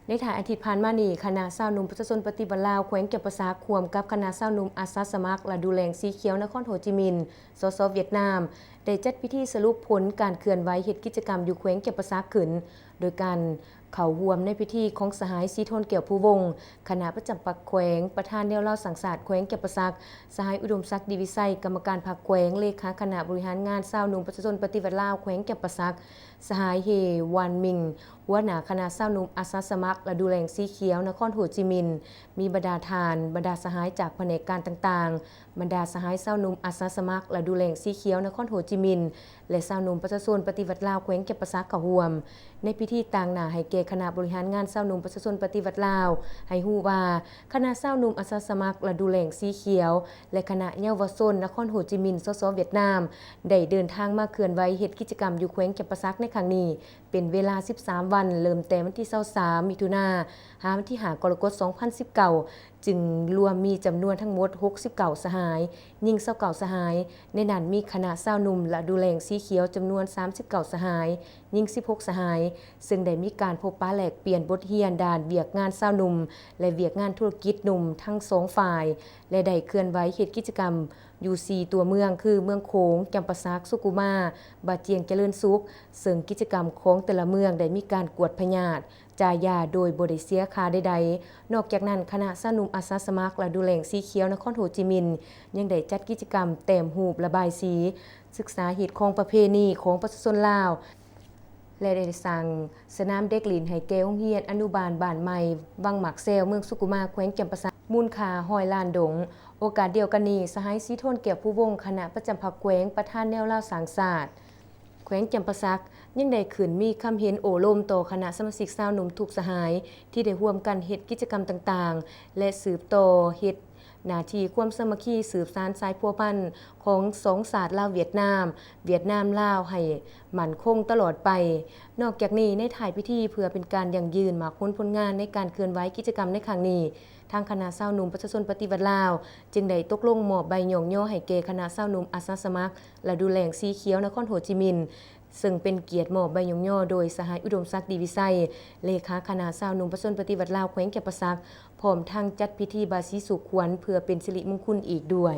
ในถ่ายอาทิตย์ผ่านมานี่คณะชาวหนุ่มประชาชนปฏิบัติลาวแขวงแก่นประสาควมกับคณะชาวหนุ่มอาสาสมัครและดูแลสีเขียวนครโฮจิมินห์สสเวียดนามได้จัดพิธีสรุปผลการเคลื่อนไหวเฮ็ดกิจกรรมอยู่แขวงแก่นประสาขึ้นโดยการเข้าร่วมในพิธีของสหายสีทนเกี่ยวผู้วงคณะประจำปักแขวงประธานแนวเล่าสังสาสแขวงแก่นประสาสหายอุดมศักดิ์ดีวิไสกรรมการพรรคแขวงเลขาคณะบริหารงานชาวหนุ่มประชาชนปฏิบัติลาวแขวงแก่นประสาสหายเฮวานมิงหัวหน้าคณะชาวหนุ่มอาสาสมัครและดูแลสีเขียวนครโฮจิมินห์มีบรรดาทานบรรดาสหายจากแผนกการต่างๆบรรดาสหายชาวหนุ่มอาสาสมัครและดูแลสีเขียวนครโฮจิมินห์และชาวหนุ่มประชาชนปฏิบัติลาวแขวงแก่นประสาเข้าร่วมในพิธีต่างหน้าให้แก่คณะบริหารงานชาวหนุ่มประชาชนปฏิบัติลาวให้ฮู้ว่าคณะชาวหนุ่มอาสาสมัครและดูแลสีเขียวและคณะเยาวชนนครโฮจิมินห์สสเวียดนามได้เดินทางมาเคลื่อนไหวเฮ็ดกิจกรรมอยู่แขวงแก่นประสาในครั้งนี้เป็นเวลา13วันเริ่มแต่วันที่23มิถุนายนหาวันที่5กรกฎาคม2019จึงรวมมีจำนวนทั้งหมด69สหายยิ่ง29สหายในนั้นมีคณะชาวหนุ่มและดูแลสีเขียวจำนวน39สหายยิ่ง16สหายซึ่งได้มีการพบปะแลกเปลี่ยนบทเรียนด้านเวียกงานชาวหนุ่มและเวียกงานธุรกิจหนุ่มทั้ง2ฝ่ายและได้เคลื่อนไหวเฮ็ดกิจกรรมอยู่4ตัวเมืองคือเมืองโขงแก่นประสาสุกุมาบาเจียงเจริญสุขซึ่งกิจกรรมของแต่ละเมืองได้มีการกวดพยาธิจ่ายยาโดยบ่ได้เสียค่าใดๆนอกจากนั้นคณะชาวหนุ่มอาสาสมัครและดูแลสีเขียวนครโฮจิมินห์ยังได้จัดกิจกรรมแต้มรูประบายสีศึกษาเหตุของประเพณีของประชาชนลาวและได้สร้างสนามเด็กเล่นให้แก่โรงเรียนอนุบาลบ้านใหม่วังหมักเซลเมืองสุกุมาแขวงแก่นประสามูลค่า100 ล้านดงโอกาสเดียวกันนี้สหายสีทนเกี่ยวผู้วงคณะประจำพรรคแขวงประธานแนวเล่าสังสาสแขวงแก่นประสายังได้ขึ้นมีคำเห็นโอโลมต่อคณะสมาชิกชาวหนุ่มทุกสหายที่ได้ร่วมกันเฮ็ดกิจกรรมต่างๆและสืบต่อเฮ็ดหน้าที่ความสามัคคีสืบสานสายพัวพันของ2ชาติลาวเวียดนามลาวให้มั่นคงตลอดไปนอกจากนี้ในถ่ายพิธีเพื่อเป็นการยั่งยืนหมากพ้นผลงานในการเคลื่อนไหวกิจกรรมในครั้งนี้ทางคณะชาวหนุ่มประชาชนปฏิบัติลาวจึงได้ตกลงมอบใบหย่องย่อให้แก่คณะชาวหนุ่มอาสาสมัครและดูแลสีเขียวนครโฮจิมินห์ซึ่งเป็นเกียรติมอบใบหย่องย่อโดยสหายอุดมศักดิ์ดีวิไสเลขาคณะชาวหนุ่มประชาชนปฏิบัติลาวแขวงแก่นประสาพร้อมทั้งจัดพิธีบาสีสุขวัญเพื่อเป็นสิริมงคลอีกด้วย